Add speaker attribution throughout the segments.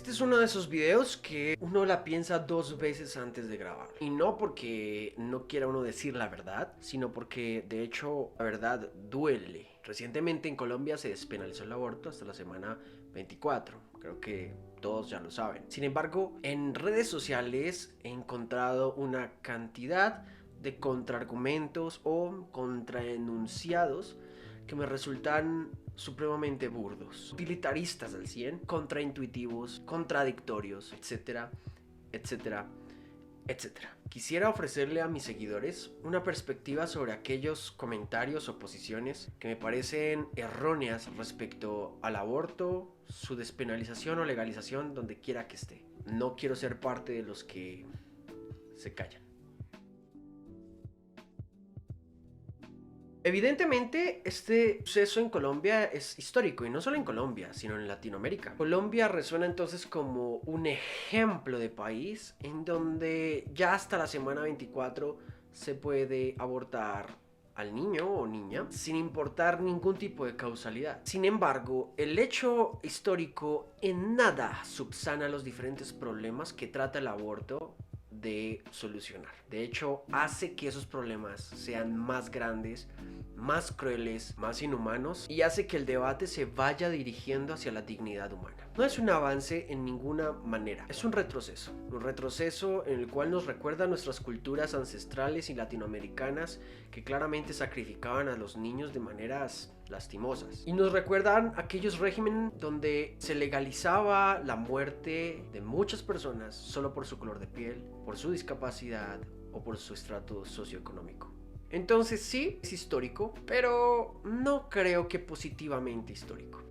Speaker 1: Este es uno de esos videos que uno la piensa dos veces antes de grabar. Y no porque no quiera uno decir la verdad, sino porque de hecho la verdad duele. Recientemente en Colombia se despenalizó el aborto hasta la semana 24. Creo que todos ya lo saben. Sin embargo, en redes sociales he encontrado una cantidad de contraargumentos o contraenunciados que me resultan supremamente burdos, utilitaristas al 100, contraintuitivos, contradictorios, etcétera, etcétera, etcétera. Quisiera ofrecerle a mis seguidores una perspectiva sobre aquellos comentarios o posiciones que me parecen erróneas respecto al aborto, su despenalización o legalización donde quiera que esté. No quiero ser parte de los que se callan. Evidentemente, este suceso en Colombia es histórico, y no solo en Colombia, sino en Latinoamérica. Colombia resuena entonces como un ejemplo de país en donde ya hasta la semana 24 se puede abortar al niño o niña sin importar ningún tipo de causalidad. Sin embargo, el hecho histórico en nada subsana los diferentes problemas que trata el aborto de solucionar. De hecho, hace que esos problemas sean más grandes, más crueles, más inhumanos, y hace que el debate se vaya dirigiendo hacia la dignidad humana. No es un avance en ninguna manera, es un retroceso en el cual nos recuerda nuestras culturas ancestrales y latinoamericanas que claramente sacrificaban a los niños de maneras lastimosas, y nos recuerdan aquellos regímenes donde se legalizaba la muerte de muchas personas solo por su color de piel, por su discapacidad o por su estrato socioeconómico. Entonces sí, es histórico, pero no creo que positivamente histórico.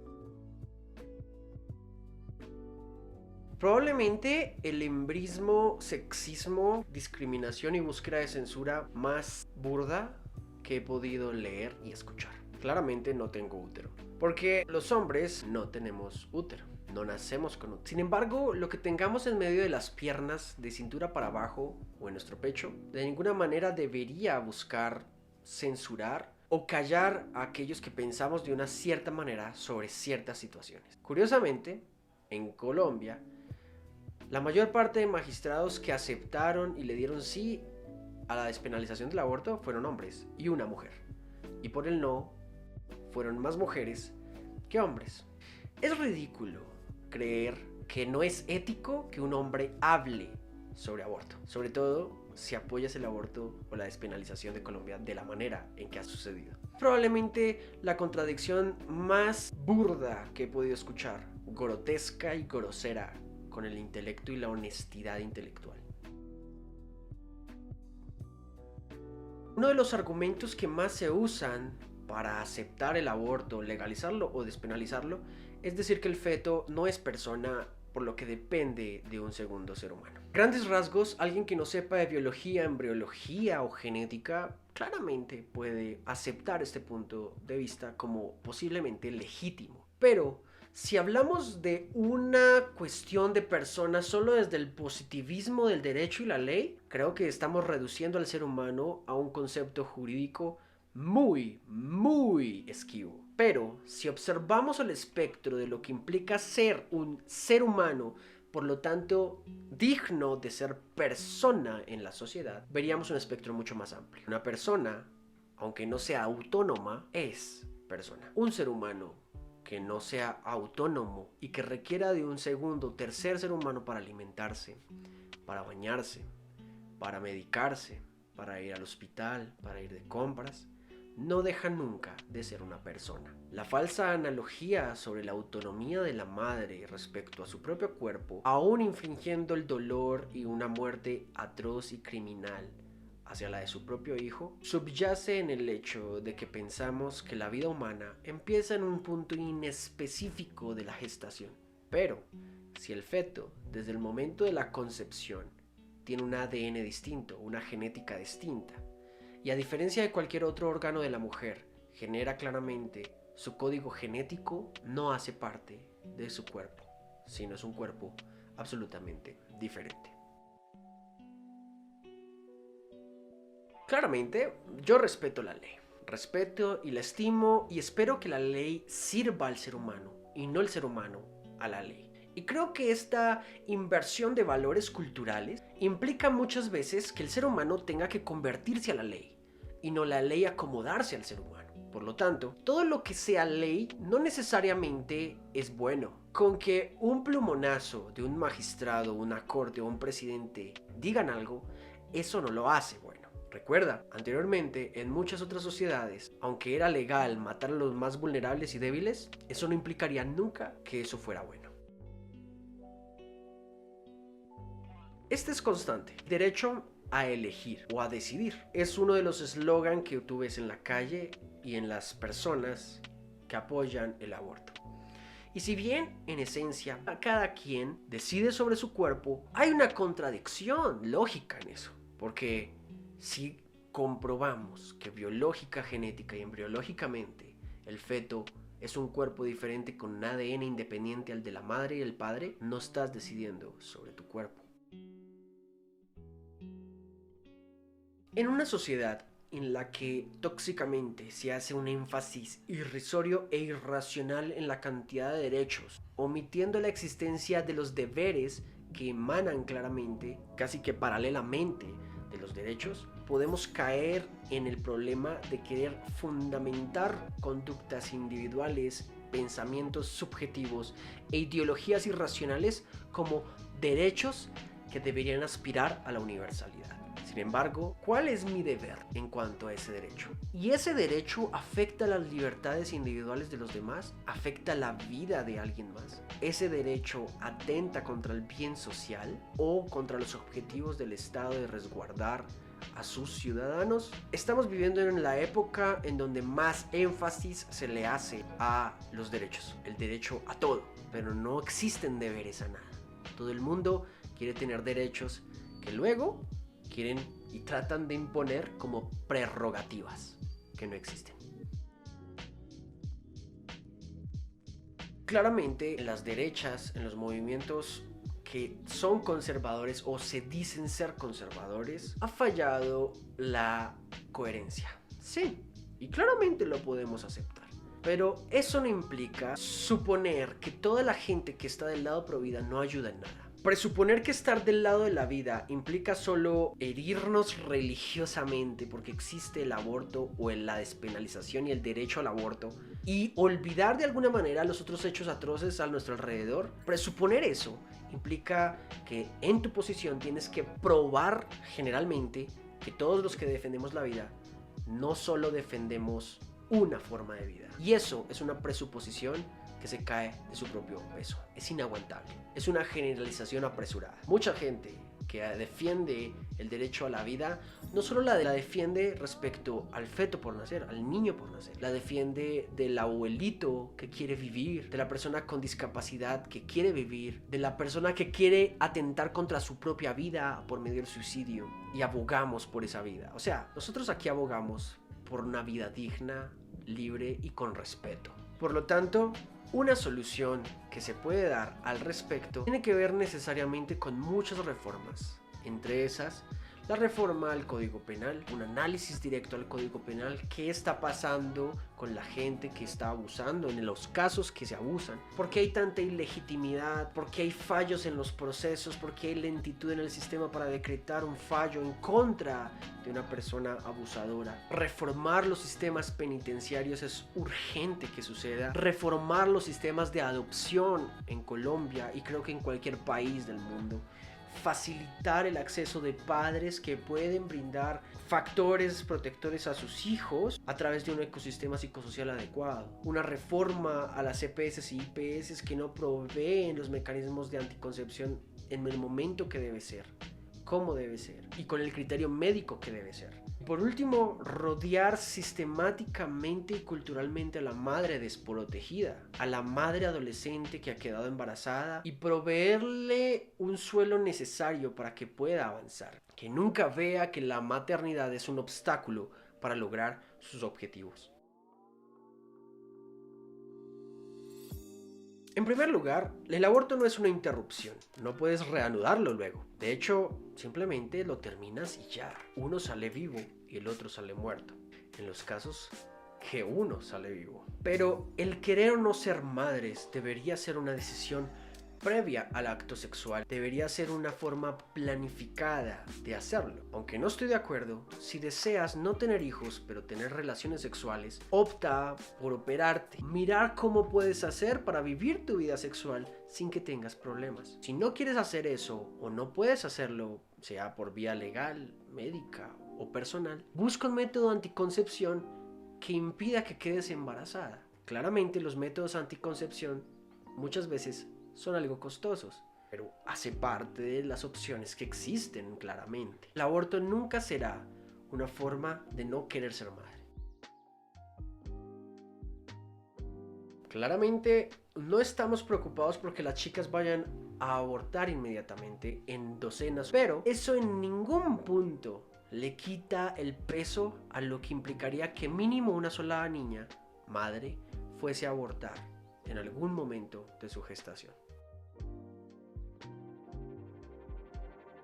Speaker 1: Probablemente el embrismo, sexismo, discriminación y búsqueda de censura más burda que he podido leer y escuchar. Claramente no tengo útero, porque los hombres no tenemos útero, no nacemos con útero. Sin embargo, lo que tengamos en medio de las piernas, de cintura para abajo o en nuestro pecho, de ninguna manera debería buscar censurar o callar a aquellos que pensamos de una cierta manera sobre ciertas situaciones. Curiosamente, en Colombia, la mayor parte de magistrados que aceptaron y le dieron sí a la despenalización del aborto fueron hombres y una mujer. Y por el no, fueron más mujeres que hombres. Es ridículo creer que no es ético que un hombre hable sobre aborto, sobre todo si apoyas el aborto o la despenalización de Colombia de la manera en que ha sucedido. Probablemente la contradicción más burda que he podido escuchar, grotesca y grosera con el intelecto y la honestidad intelectual. Uno de los argumentos que más se usan para aceptar el aborto, legalizarlo o despenalizarlo, es decir que el feto no es persona, por lo que depende de un segundo ser humano. Grandes rasgos, alguien que no sepa de biología, embriología o genética, claramente puede aceptar este punto de vista como posiblemente legítimo. Pero si hablamos de una cuestión de personas solo desde el positivismo del derecho y la ley, creo que estamos reduciendo al ser humano a un concepto jurídico muy esquivo. Pero si observamos el espectro de lo que implica ser un ser humano, por lo tanto digno de ser persona en la sociedad, veríamos un espectro mucho más amplio. Una persona, aunque no sea autónoma, es persona. Un ser humano que no sea autónomo y que requiera de un segundo o tercer ser humano para alimentarse, para bañarse, para medicarse, para ir al hospital, para ir de compras, no deja nunca de ser una persona. La falsa analogía sobre la autonomía de la madre respecto a su propio cuerpo, aún infringiendo el dolor y una muerte atroz y criminal hacia la de su propio hijo, subyace en el hecho de que pensamos que la vida humana empieza en un punto inespecífico de la gestación. Pero, si el feto, desde el momento de la concepción, tiene un ADN distinto, una genética distinta, y a diferencia de cualquier otro órgano de la mujer, genera claramente su código genético, no hace parte de su cuerpo, sino es un cuerpo absolutamente diferente. Claramente, yo respeto la ley, respeto y la estimo y espero que la ley sirva al ser humano y no el ser humano a la ley. Y creo que esta inversión de valores culturales implica muchas veces que el ser humano tenga que convertirse a la ley y no la ley acomodarse al ser humano. Por lo tanto, todo lo que sea ley no necesariamente es bueno. Con que un plumonazo de un magistrado, una corte o un presidente digan algo, eso no lo hace bueno. Recuerda, anteriormente, en muchas otras sociedades, aunque era legal matar a los más vulnerables y débiles, eso no implicaría nunca que eso fuera bueno. Este es constante. Derecho a elegir o a decidir. Es uno de los eslogans que tú ves en la calle y en las personas que apoyan el aborto. Y si bien, en esencia, cada quien decide sobre su cuerpo, hay una contradicción lógica en eso. Porque si comprobamos que biológica, genética y embriológicamente el feto es un cuerpo diferente con un ADN independiente al de la madre y el padre, no estás decidiendo sobre tu cuerpo. En una sociedad en la que tóxicamente se hace un énfasis irrisorio e irracional en la cantidad de derechos, omitiendo la existencia de los deberes que emanan claramente, casi que paralelamente, de los derechos, podemos caer en el problema de querer fundamentar conductas individuales, pensamientos subjetivos e ideologías irracionales como derechos que deberían aspirar a la universalidad. Sin embargo, ¿cuál es mi deber en cuanto a ese derecho? ¿Y ese derecho afecta las libertades individuales de los demás? ¿Afecta la vida de alguien más? ¿Ese derecho atenta contra el bien social o contra los objetivos del Estado de resguardar a sus ciudadanos? Estamos viviendo en la época en donde más énfasis se le hace a los derechos, el derecho a todo, pero no existen deberes a nada. Todo el mundo quiere tener derechos que luego quieren y tratan de imponer como prerrogativas que no existen. Claramente, en las derechas, en los movimientos que son conservadores o se dicen ser conservadores, ha fallado la coherencia. Sí, y claramente lo podemos aceptar. Pero eso no implica suponer que toda la gente que está del lado pro vida no ayuda en nada. Presuponer que estar del lado de la vida implica solo herirnos religiosamente porque existe el aborto o la despenalización y el derecho al aborto y olvidar de alguna manera los otros hechos atroces a nuestro alrededor. Presuponer eso implica que en tu posición tienes que probar generalmente que todos los que defendemos la vida no solo defendemos una forma de vida. Y eso es una presuposición que se cae de su propio peso. Es inaguantable. Es una generalización apresurada. Mucha gente que defiende el derecho a la vida, no solo la defiende respecto al feto por nacer, al niño por nacer, la defiende del abuelito que quiere vivir, de la persona con discapacidad que quiere vivir, de la persona que quiere atentar contra su propia vida por medio del suicidio, y abogamos por esa vida. O sea, nosotros aquí abogamos por una vida digna, libre y con respeto. Por lo tanto, una solución que se puede dar al respecto tiene que ver necesariamente con muchas reformas. Entre esas, la reforma al Código Penal, un análisis directo al Código Penal, qué está pasando con la gente que está abusando, en los casos que se abusan, por qué hay tanta ilegitimidad, por qué hay fallos en los procesos, por qué hay lentitud en el sistema para decretar un fallo en contra de una persona abusadora. Reformar los sistemas penitenciarios es urgente que suceda. Reformar los sistemas de adopción en Colombia y creo que en cualquier país del mundo. Facilitar el acceso de padres que pueden brindar factores protectores a sus hijos a través de un ecosistema psicosocial adecuado. Una reforma a las EPS y IPS que no proveen los mecanismos de anticoncepción en el momento que debe ser, cómo debe ser y con el criterio médico que debe ser. Por último, rodear sistemáticamente y culturalmente a la madre desprotegida, a la madre adolescente que ha quedado embarazada y proveerle un suelo necesario para que pueda avanzar. Que nunca vea que la maternidad es un obstáculo para lograr sus objetivos. En primer lugar, el aborto no es una interrupción, no puedes reanudarlo luego. De hecho, simplemente lo terminas y ya. Uno sale vivo y el otro sale muerto. En los casos que uno sale vivo. Pero el querer o no ser madres debería ser una decisión previa al acto sexual debería ser una forma planificada de hacerlo. Aunque no estoy de acuerdo, si deseas no tener hijos pero tener relaciones sexuales, opta por operarte. Mirar cómo puedes hacer para vivir tu vida sexual sin que tengas problemas. Si no quieres hacer eso o no puedes hacerlo, sea por vía legal, médica o personal, busca un método de anticoncepción que impida que quedes embarazada. Claramente los métodos de anticoncepción muchas veces son algo costosos, pero hace parte de las opciones que existen claramente. El aborto nunca será una forma de no querer ser madre. Claramente no estamos preocupados porque las chicas vayan a abortar inmediatamente en docenas, pero eso en ningún punto le quita el peso a lo que implicaría que mínimo una sola niña, madre, fuese a abortar en algún momento de su gestación.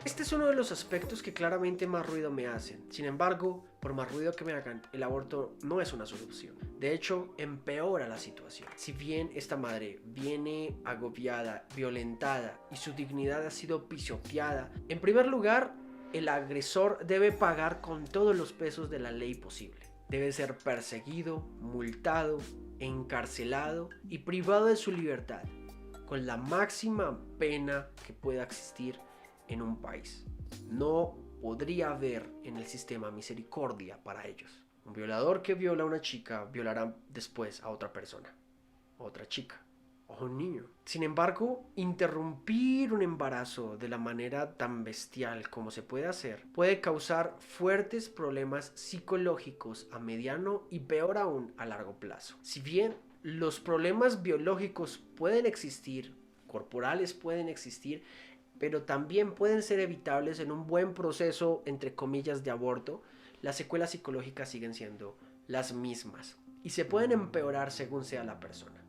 Speaker 1: Este es uno de los aspectos que claramente más ruido me hacen. Sin embargo, por más ruido que me hagan, el aborto no es una solución. De hecho, empeora la situación. Si bien esta madre viene agobiada, violentada y su dignidad ha sido pisoteada, en primer lugar, el agresor debe pagar con todos los pesos de la ley posible. Debe ser perseguido, multado, encarcelado y privado de su libertad, con la máxima pena que pueda existir en un país. No podría haber en el sistema misericordia para ellos. Un violador que viola a una chica violará después a otra persona, a otra chica o un niño. Sin embargo, interrumpir un embarazo de la manera tan bestial como se puede hacer puede causar fuertes problemas psicológicos a mediano y peor aún a largo plazo. Si bien los problemas biológicos pueden existir, corporales pueden existir, pero también pueden ser evitables en un buen proceso, entre comillas, de aborto, las secuelas psicológicas siguen siendo las mismas y se pueden empeorar según sea la persona.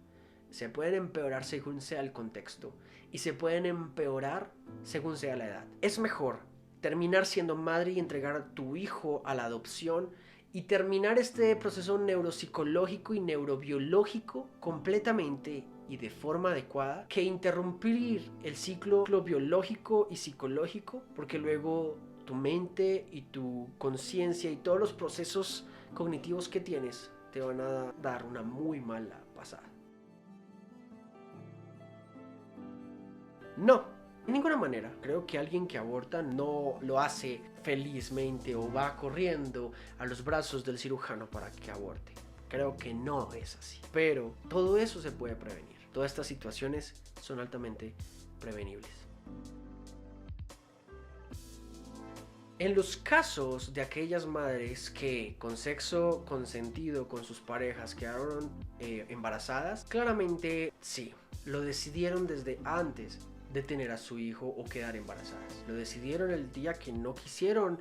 Speaker 1: Se pueden empeorar según sea el contexto y se pueden empeorar según sea la edad. Es mejor terminar siendo madre y entregar a tu hijo a la adopción y terminar este proceso neuropsicológico y neurobiológico completamente y de forma adecuada que interrumpir el ciclo biológico y psicológico, porque luego tu mente y tu conciencia y todos los procesos cognitivos que tienes te van a dar una muy mala pasada. No, de ninguna manera. Creo que alguien que aborta no lo hace felizmente o va corriendo a los brazos del cirujano para que aborte. Creo que no es así. Pero todo eso se puede prevenir. Todas estas situaciones son altamente prevenibles. En los casos de aquellas madres que con sexo consentido con sus parejas quedaron embarazadas, claramente sí, lo decidieron desde antes de tener a su hijo o quedar embarazadas. Lo decidieron el día que no quisieron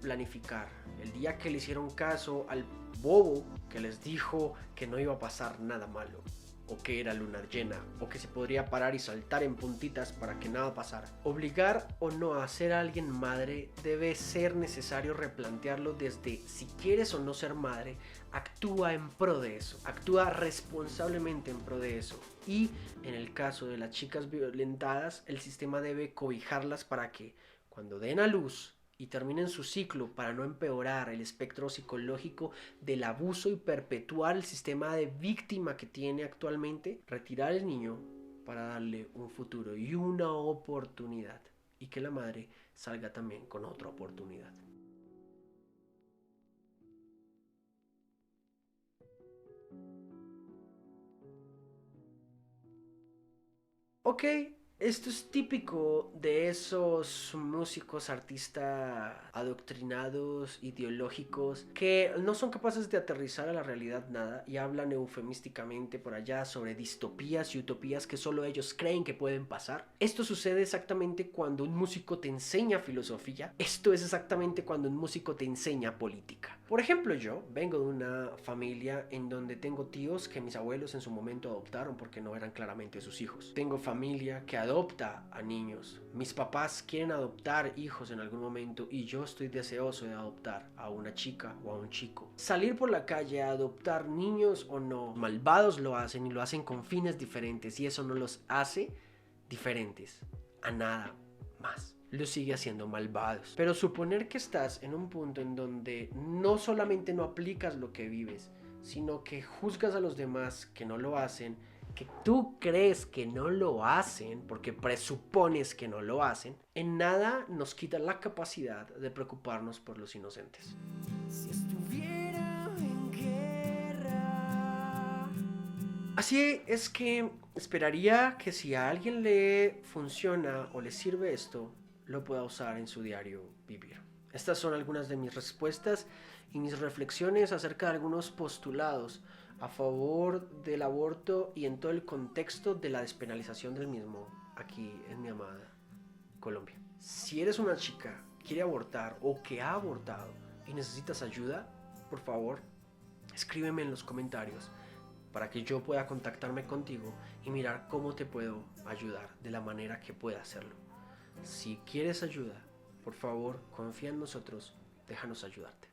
Speaker 1: planificar, el día que le hicieron caso al bobo que les dijo que no iba a pasar nada malo, o que era luna llena, o que se podría parar y saltar en puntitas para que nada pasara. Obligar o no a ser a alguien madre debe ser necesario replantearlo desde si quieres o no ser madre. Actúa en pro de eso, actúa responsablemente en pro de eso. Y en el caso de las chicas violentadas, el sistema debe cobijarlas para que cuando den a luz y terminen su ciclo, para no empeorar el espectro psicológico del abuso y perpetuar el sistema de víctima que tiene actualmente, retirar al niño para darle un futuro y una oportunidad, y que la madre salga también con otra oportunidad. Ok, esto es típico de esos músicos, artistas adoctrinados, ideológicos, que no son capaces de aterrizar a la realidad nada y hablan eufemísticamente por allá sobre distopías y utopías que solo ellos creen que pueden pasar. Esto sucede exactamente cuando un músico te enseña filosofía. Esto es exactamente cuando un músico te enseña política. Por ejemplo, yo vengo de una familia en donde tengo tíos que mis abuelos en su momento adoptaron porque no eran claramente sus hijos. Tengo familia que adopta a niños. Mis papás quieren adoptar hijos en algún momento y yo estoy deseoso de adoptar a una chica o a un chico. Salir por la calle a adoptar niños o no, malvados lo hacen y lo hacen con fines diferentes y eso no los hace diferentes, a nada más. Los sigue haciendo malvados. Pero suponer que estás en un punto en donde no solamente no aplicas lo que vives, sino que juzgas a los demás que no lo hacen, que tú crees que no lo hacen, porque presupones que no lo hacen, en nada nos quita la capacidad de preocuparnos por los inocentes. Si estuviera en guerra. Así es que esperaría que si a alguien le funciona o le sirve esto, lo pueda usar en su diario vivir. Estas son algunas de mis respuestas y mis reflexiones acerca de algunos postulados a favor del aborto y en todo el contexto de la despenalización del mismo aquí en mi amada Colombia. Si eres una chica que quiere abortar o que ha abortado y necesitas ayuda, por favor, escríbeme en los comentarios para que yo pueda contactarme contigo y mirar cómo te puedo ayudar de la manera que pueda hacerlo. Si quieres ayuda, por favor, confía en nosotros, déjanos ayudarte.